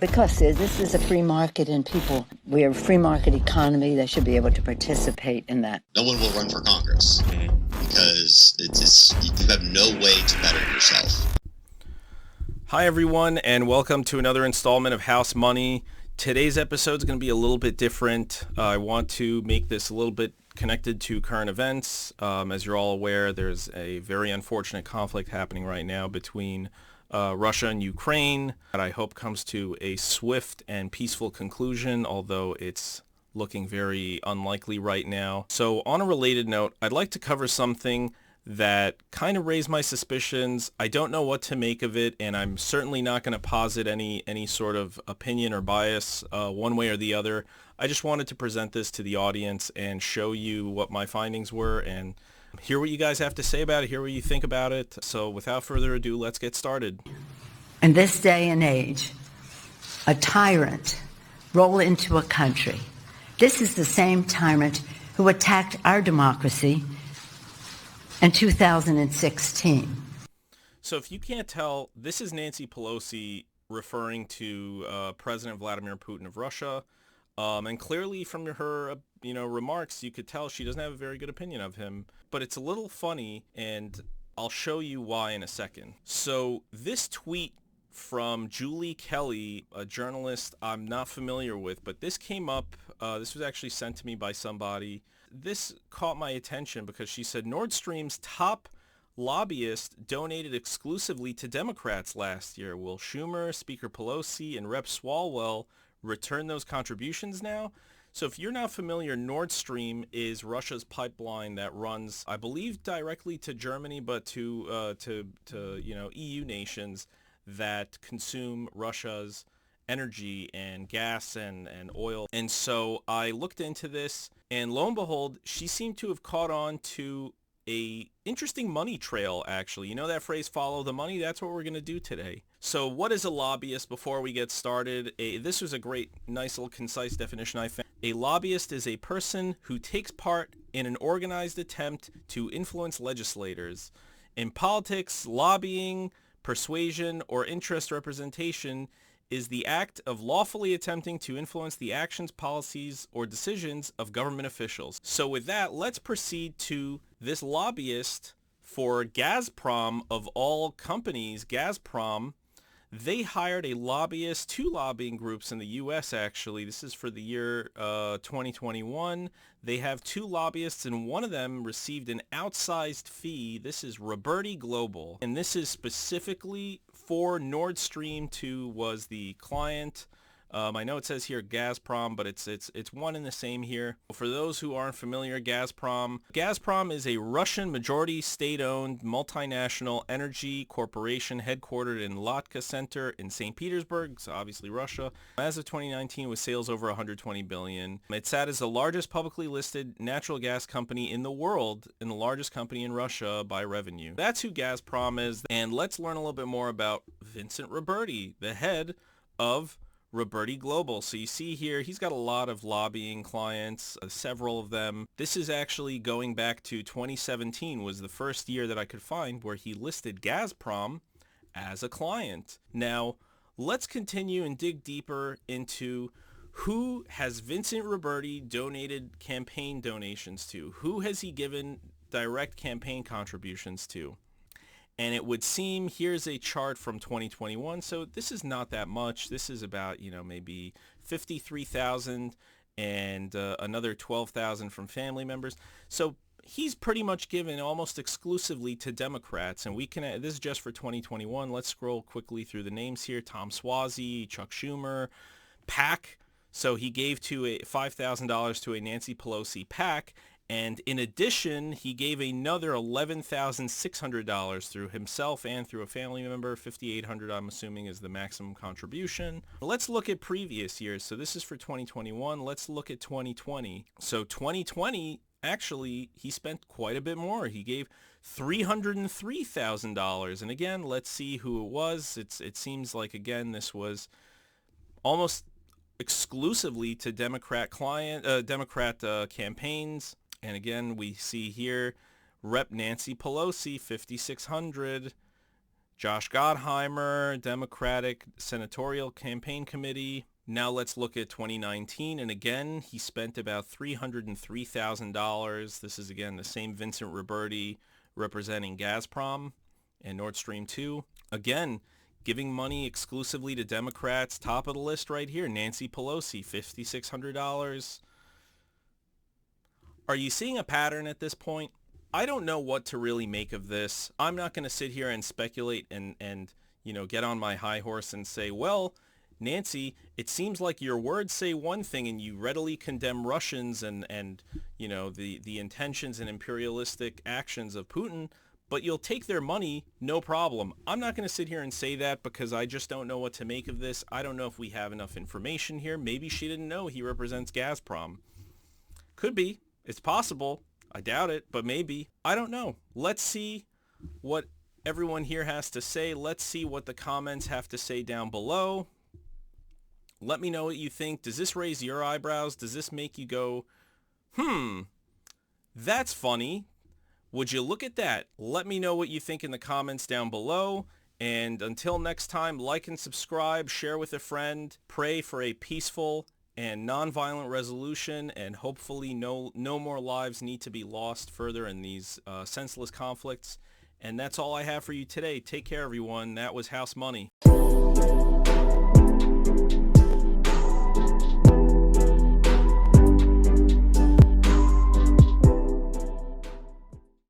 Because this is a free market and we're a free market economy. They should be able to participate in that. No one will run for Congress because you have no way to better yourself. Hi, everyone, and welcome to another installment of House Money. Today's episode is going to be a little bit different. I want to make this a little bit connected to current events. As you're all aware, there's a very unfortunate conflict happening right now between Russia and Ukraine that I hope comes to a swift and peaceful conclusion, although it's looking very unlikely right now. So on a related note, I'd like to cover something that kind of raised my suspicions. I don't know what to make of it, and I'm certainly not going to posit any sort of opinion or bias one way or the other. I just wanted to present this to the audience and show you what my findings were and hear what you guys have to say about it, hear what you think about it. So without further ado, let's get started. In this day and age, a tyrant roll into a country. This is the same tyrant who attacked our democracy in 2016. So if you can't tell, this is Nancy Pelosi referring to President Vladimir Putin of Russia. And clearly from her, remarks, you could tell she doesn't have a very good opinion of him. But it's a little funny, and I'll show you why in a second. So this tweet from Julie Kelly, a journalist I'm not familiar with, but this came up. This was actually sent to me by somebody. This caught my attention because she said Nord Stream's top lobbyist donated exclusively to Democrats last year. Will Schumer, Speaker Pelosi, and Rep. Swalwell return those contributions now? So if you're not familiar, Nord Stream is Russia's pipeline that runs, I believe, directly to Germany, but to EU nations that consume Russia's energy and gas and oil. And so I looked into this, and lo and behold, she seemed to have caught on to a interesting money trail, actually. You know that phrase, follow the money? That's what we're going to do today. So what is a lobbyist before we get started? This was a great, nice little concise definition I found. A lobbyist is a person who takes part in an organized attempt to influence legislators. In politics, lobbying, persuasion, or interest representation is the act of lawfully attempting to influence the actions, policies, or decisions of government officials. So with that, let's proceed to this lobbyist for Gazprom of all companies. Gazprom, they hired two lobbying groups in the U.S. actually. This is for the year 2021. They have two lobbyists, and one of them received an outsized fee. This is Roberti Global, and this is specifically for Nord Stream 2 was the client. I know it says here Gazprom, but it's one and the same here. For those who aren't familiar, Gazprom is a Russian majority state-owned multinational energy corporation headquartered in Latka Center in St. Petersburg, so obviously Russia. As of 2019, with sales over 120 billion. It sat as the largest publicly listed natural gas company in the world and the largest company in Russia by revenue. That's who Gazprom is, and let's learn a little bit more about Vincent Roberti, the head of Roberti Global. So you see here, he's got a lot of lobbying clients, several of them. This is actually going back to 2017 was the first year that I could find where he listed Gazprom as a client. Now, let's continue and dig deeper into who has Vincent Roberti donated campaign donations to? Who has he given direct campaign contributions to? And it would seem, here's a chart from 2021. So this is not that much. This is about, maybe 53,000 and another 12,000 from family members. So he's pretty much given almost exclusively to Democrats. And this is just for 2021. Let's scroll quickly through the names here. Tom Suozzi, Chuck Schumer, PAC. So he gave $5,000 to a Nancy Pelosi PAC. And in addition, he gave another $11,600 through himself and through a family member. $5,800, I'm assuming, is the maximum contribution. Let's look at previous years. So this is for 2021. Let's look at 2020. So 2020, actually, he spent quite a bit more. He gave $303,000. And again, let's see who it was. It seems like, again, this was almost exclusively to Democrat campaigns. And again, we see here Rep. Nancy Pelosi, $5,600. Josh Gottheimer, Democratic Senatorial Campaign Committee. Now let's look at 2019, and again, he spent about $303,000. This is, again, the same Vincent Roberti representing Gazprom and Nord Stream 2. Again, giving money exclusively to Democrats. Top of the list right here, Nancy Pelosi, $5,600. Are you seeing a pattern at this point? I don't know what to really make of this. I'm not going to sit here and speculate and get on my high horse and say, well, Nancy, it seems like your words say one thing and you readily condemn Russians and the intentions and imperialistic actions of Putin, but you'll take their money, no problem. I'm not going to sit here and say that because I just don't know what to make of this. I don't know if we have enough information here. Maybe she didn't know he represents Gazprom. Could be. It's possible. I doubt it, but maybe. I don't know. Let's see what everyone here has to say. Let's see what the comments have to say down below. Let me know what you think. Does this raise your eyebrows? Does this make you go, that's funny? Would you look at that? Let me know what you think in the comments down below. And until next time, like and subscribe, share with a friend, pray for a peaceful and nonviolent resolution, and hopefully no more lives need to be lost further in these senseless conflicts. And that's all I have for you today. Take care, everyone. That was House Money.